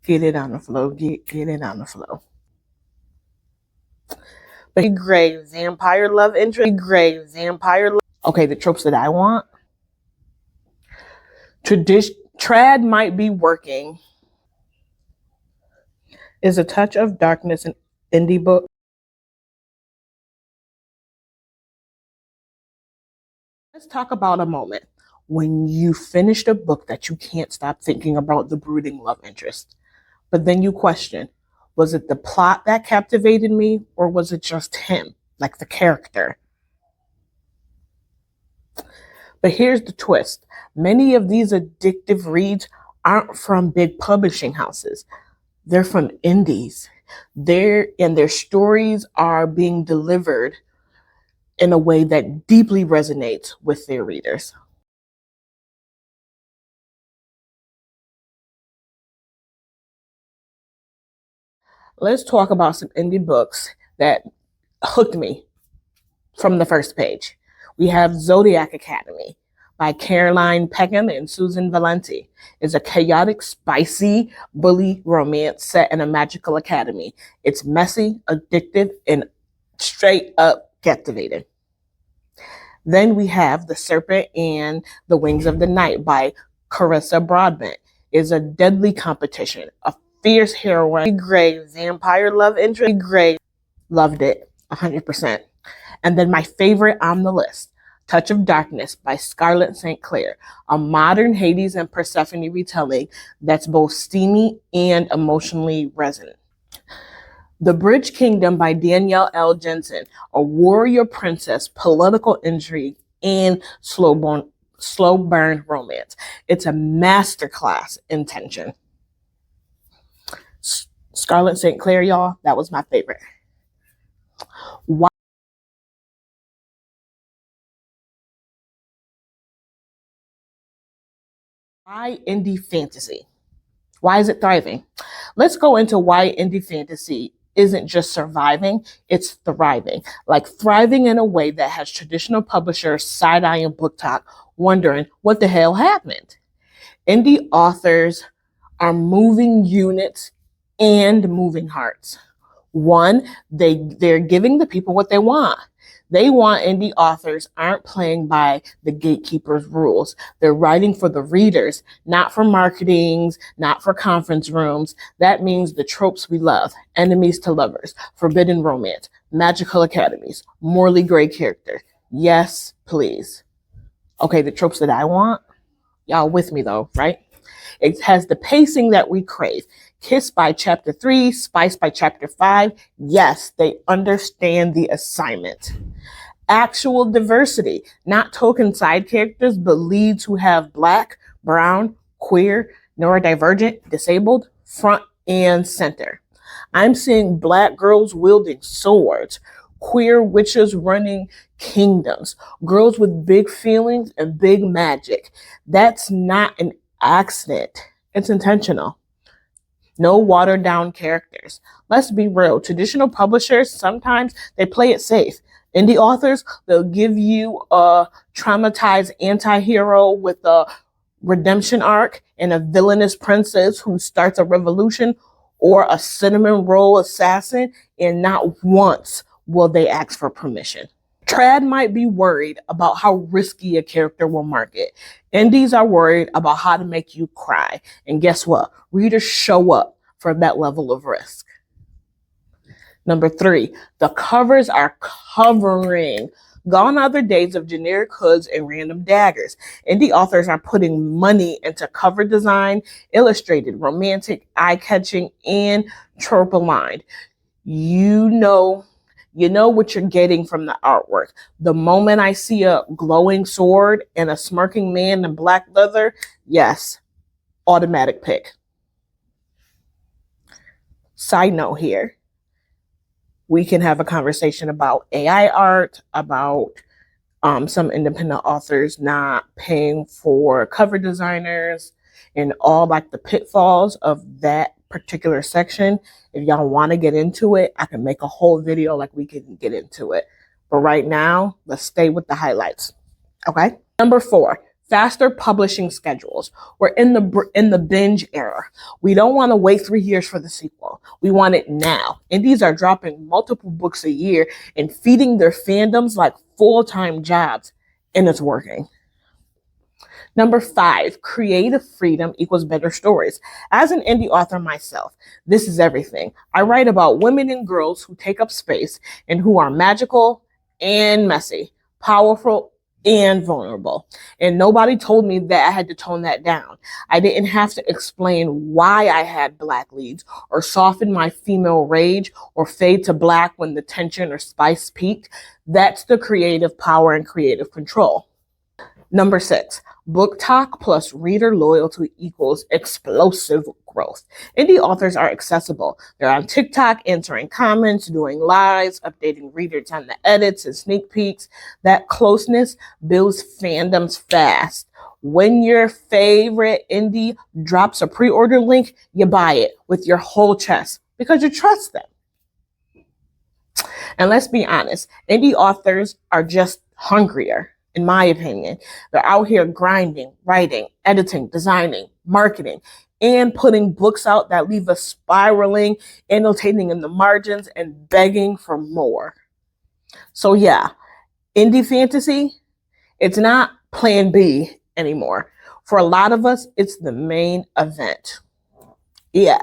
Get it on the flow. Get it on the flow. But gray vampire love interest. Gray vampire love. Okay, the tropes that I want. Trad might be working. Is a touch of darkness an indie book? Let's talk about a moment when you finished a book that you can't stop thinking about the brooding love interest. But then you question, was it the plot that captivated me, or was it just him, like the character? But here's the twist. Many of these addictive reads aren't from big publishing houses. They're from indies. Their stories are being delivered in a way that deeply resonates with their readers. Let's talk about some indie books that hooked me from the first page. We have Zodiac Academy by Caroline Peckham and Susanne Valenti. It's a chaotic, spicy bully romance set in a magical academy. It's messy, addictive, and straight up captivating. Then we have The Serpent and the Wings of the Night by Carissa Broadbent. It's a deadly competition, a fierce heroine, gray vampire love interest. Gray loved it 100%. And then my favorite on the list, Touch of Darkness by Scarlett St. Clair, a modern Hades and Persephone retelling that's both steamy and emotionally resonant. The Bridge Kingdom by Danielle L. Jensen, a warrior princess, political intrigue, and slow burn romance. It's a masterclass in tension. Scarlett St. Clair, y'all, that was my favorite. Why indie fantasy? Why is it thriving? Let's go into why indie fantasy isn't just surviving, it's thriving. Like thriving in a way that has traditional publishers side-eyeing book talk, wondering what the hell happened. Indie authors are moving units and moving hearts. One, they're giving the people what they want. They want indie authors aren't playing by the gatekeepers' rules. They're writing for the readers, not for marketings, not for conference rooms. That means the tropes we love, enemies to lovers, forbidden romance, magical academies, morally gray character. Yes, please. Okay, the tropes that I want, y'all with me though, right? It has the pacing that we crave. Kiss by chapter 3, Spice by chapter 5. Yes, they understand the assignment. Actual diversity, not token side characters, but leads who have Black, brown, queer, neurodivergent, disabled, front and center. I'm seeing Black girls wielding swords, queer witches running kingdoms, girls with big feelings and big magic. That's not an accident. It's intentional. No watered down characters. Let's be real. Traditional publishers, sometimes they play it safe. Indie authors, they'll give you a traumatized anti-hero with a redemption arc and a villainous princess who starts a revolution, or a cinnamon roll assassin, and not once will they ask for permission. Trad might be worried about how risky a character will market. Indies are worried about how to make you cry. And guess what? Readers show up for that level of risk. Number 3, the covers are covering. Gone are the days of generic hoods and random daggers. Indie authors are putting money into cover design, illustrated, romantic, eye-catching, and trope-aligned. You know what you're getting from the artwork. The moment I see a glowing sword and a smirking man in black leather, yes, automatic pick. Side note here, we can have a conversation about AI art, about some independent authors not paying for cover designers, and all like the pitfalls of that particular section. If y'all want to get into it, I can make a whole video like we can get into it. But right now, let's stay with the highlights. Okay. Number 4, Faster publishing schedules. We're in the binge era. We don't want to wait 3 years for the sequel. We want it now. Indies are dropping multiple books a year and feeding their fandoms like full-time jobs, and it's working. Number 5, creative freedom equals better stories. As an indie author myself, this is everything. I write about women and girls who take up space and who are magical and messy, powerful and vulnerable. And nobody told me that I had to tone that down. I didn't have to explain why I had black leads or soften my female rage or fade to black when the tension or spice peaked. That's the creative power and creative control. Number 6, book talk plus reader loyalty equals explosive growth. Indie authors are accessible. They're on TikTok, answering comments, doing lives, updating readers on the edits and sneak peeks. That closeness builds fandoms fast. When your favorite indie drops a pre-order link, you buy it with your whole chest because you trust them. And let's be honest, indie authors are just hungrier. In my opinion, they're out here grinding, writing, editing, designing, marketing, and putting books out that leave us spiraling, annotating in the margins, and begging for more. So yeah, indie fantasy, it's not plan B anymore. For a lot of us, it's the main event. Yeah.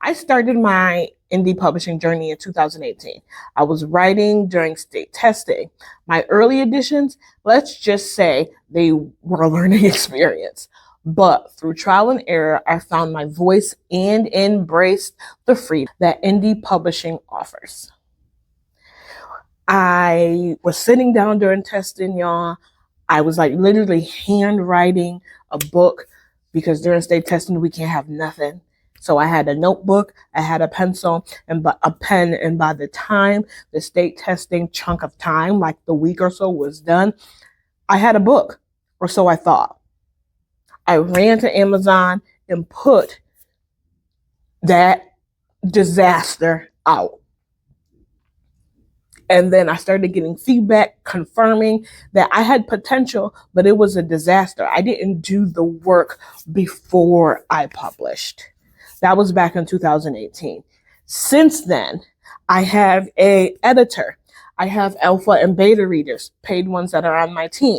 I started my indie publishing journey in 2018. I was writing during state testing. My early editions, let's just say they were a learning experience. But through trial and error, I found my voice and embraced the freedom that indie publishing offers. I was sitting down during testing, y'all. I was like literally handwriting a book because during state testing, we can't have nothing. So I had a notebook, I had a pencil, and a pen. And by the time the state testing chunk of time, like the week or so was done, I had a book, or so I thought. I ran to Amazon and put that disaster out. And then I started getting feedback confirming that I had potential, but it was a disaster. I didn't do the work before I published. That was back in 2018. Since then, I have an editor. I have alpha and beta readers, paid ones that are on my team.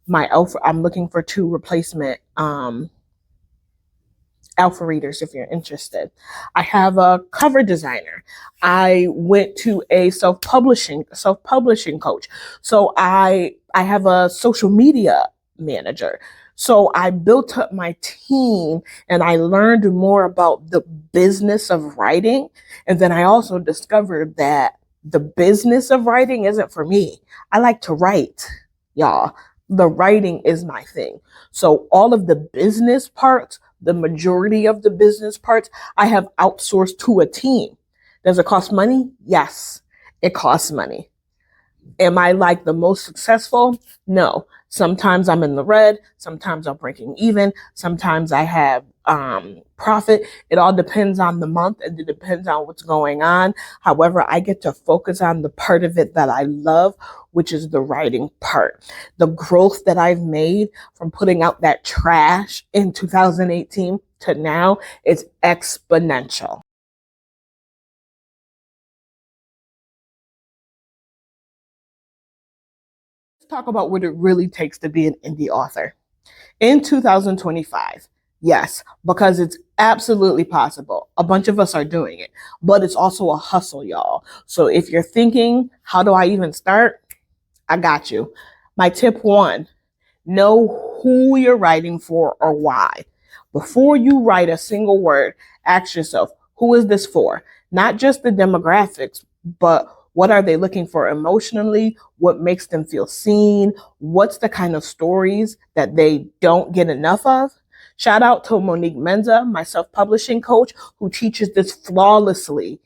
My alpha, I'm looking for 2 replacement alpha readers if you're interested. I have a cover designer. I went to a self-publishing coach. So I have a social media manager. So I built up my team and I learned more about the business of writing. And then I also discovered that the business of writing isn't for me. I like to write, y'all. The writing is my thing. So all of the business parts, the majority of the business parts, I have outsourced to a team. Does it cost money? Yes, it costs money. Am I like the most successful? No. Sometimes I'm in the red. Sometimes I'm breaking even. Sometimes I have profit. It all depends on the month and it depends on what's going on. However, I get to focus on the part of it that I love, which is the writing part. The growth that I've made from putting out that trash in 2018 to now is exponential. Let's talk about what it really takes to be an indie author. In 2025, yes, because it's absolutely possible. A bunch of us are doing it, but it's also a hustle, y'all. So if you're thinking, how do I even start? I got you. My tip 1, know who you're writing for or why. Before you write a single word, ask yourself, who is this for? Not just the demographics, but what are they looking for emotionally? What makes them feel seen? What's the kind of stories that they don't get enough of? Shout out to Monique Menza, my self-publishing coach, who teaches this flawlessly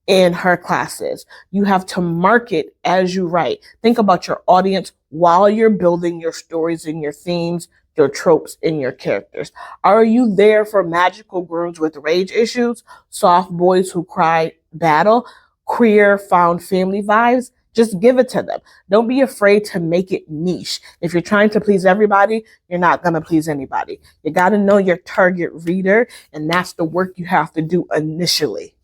in her classes. You have to market as you write. Think about your audience while you're building your stories and your themes, your tropes, and your characters. Are you there for magical girls with rage issues, soft boys who cry battle, queer, found family vibes, just give it to them. Don't be afraid to make it niche. If you're trying to please everybody, you're not going to please anybody. You got to know your target reader, and that's the work you have to do initially.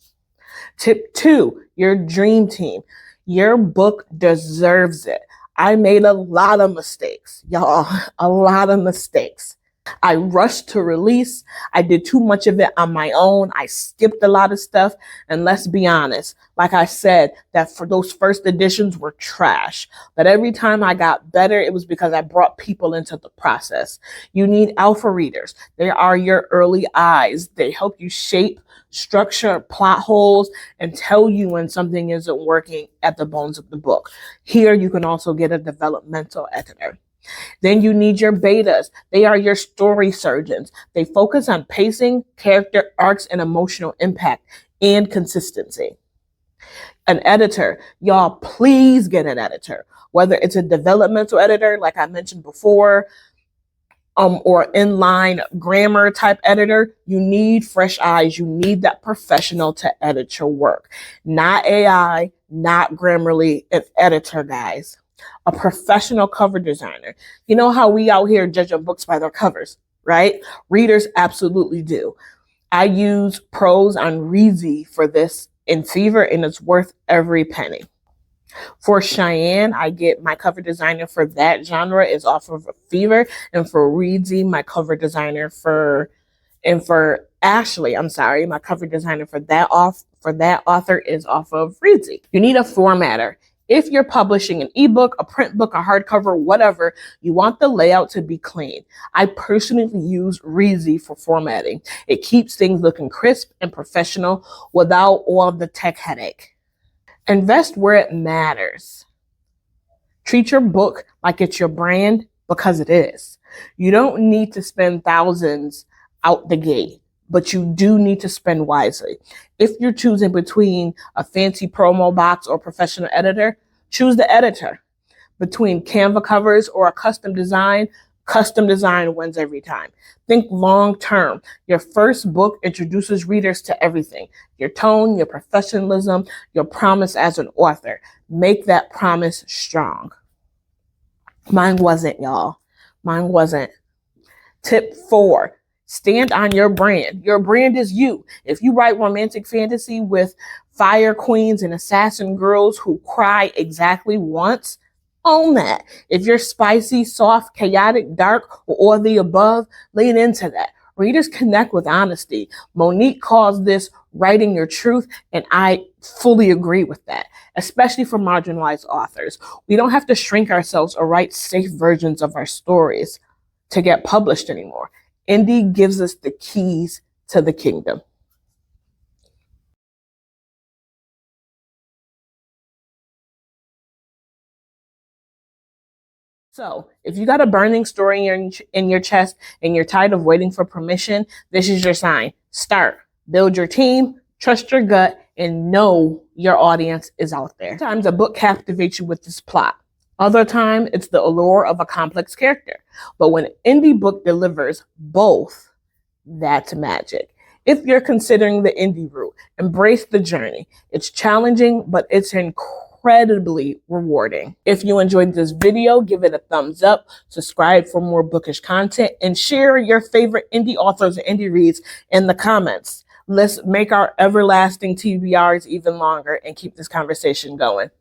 Tip 2, your dream team. Your book deserves it. I made a lot of mistakes, y'all, a lot of mistakes. I rushed to release. I did too much of it on my own. I skipped a lot of stuff. And let's be honest, like I said, that for those first editions were trash. But every time I got better, it was because I brought people into the process. You need alpha readers. They are your early eyes. They help you shape, structure, plot holes, and tell you when something isn't working at the bones of the book. Here, you can also get a developmental editor. Then you need your betas. They are your story surgeons. They focus on pacing, character arcs, and emotional impact and consistency. An editor. Y'all, please get an editor. Whether it's a developmental editor, like I mentioned before, or inline grammar type editor, you need fresh eyes. You need that professional to edit your work. Not AI, not Grammarly, an editor, guys. A professional cover designer. You know how we out here judging books by their covers, right? Readers absolutely do. I use pros on Reezy for this in Fever, and it's worth every penny. For Cheyenne, I get my cover designer for that genre is off of Fever, and for Reezy, my cover designer for Ashley, my cover designer for that author is off of Reezy. You need a formatter. If you're publishing an ebook, a print book, a hardcover, whatever, you want the layout to be clean. I personally use Reezy for formatting. It keeps things looking crisp and professional without all the tech headache. Invest where it matters. Treat your book like it's your brand, because it is. You don't need to spend thousands out the gate, but you do need to spend wisely. If you're choosing between a fancy promo box or professional editor, choose the editor. Between Canva covers or a custom design wins every time. Think long term. Your first book introduces readers to everything. Your tone, your professionalism, your promise as an author. Make that promise strong. Mine wasn't, y'all. Mine wasn't. Tip 4. Stand on your brand. Your brand is you. If you write romantic fantasy with fire queens and assassin girls who cry exactly once, own that. If you're spicy, soft, chaotic, dark, or all the above, lean into that. Readers connect with honesty. Monique calls this writing your truth, and I fully agree with that, especially for marginalized authors. We don't have to shrink ourselves or write safe versions of our stories to get published anymore. Indie gives us the keys to the kingdom. So if you got a burning story in your chest and you're tired of waiting for permission, this is your sign. Start. Build your team, trust your gut, and know your audience is out there. Sometimes a book captivates you with this plot. Other time, it's the allure of a complex character. But when an indie book delivers both, that's magic. If you're considering the indie route, embrace the journey. It's challenging, but it's incredibly rewarding. If you enjoyed this video, give it a thumbs up, subscribe for more bookish content, and share your favorite indie authors and indie reads in the comments. Let's make our everlasting TBRs even longer and keep this conversation going.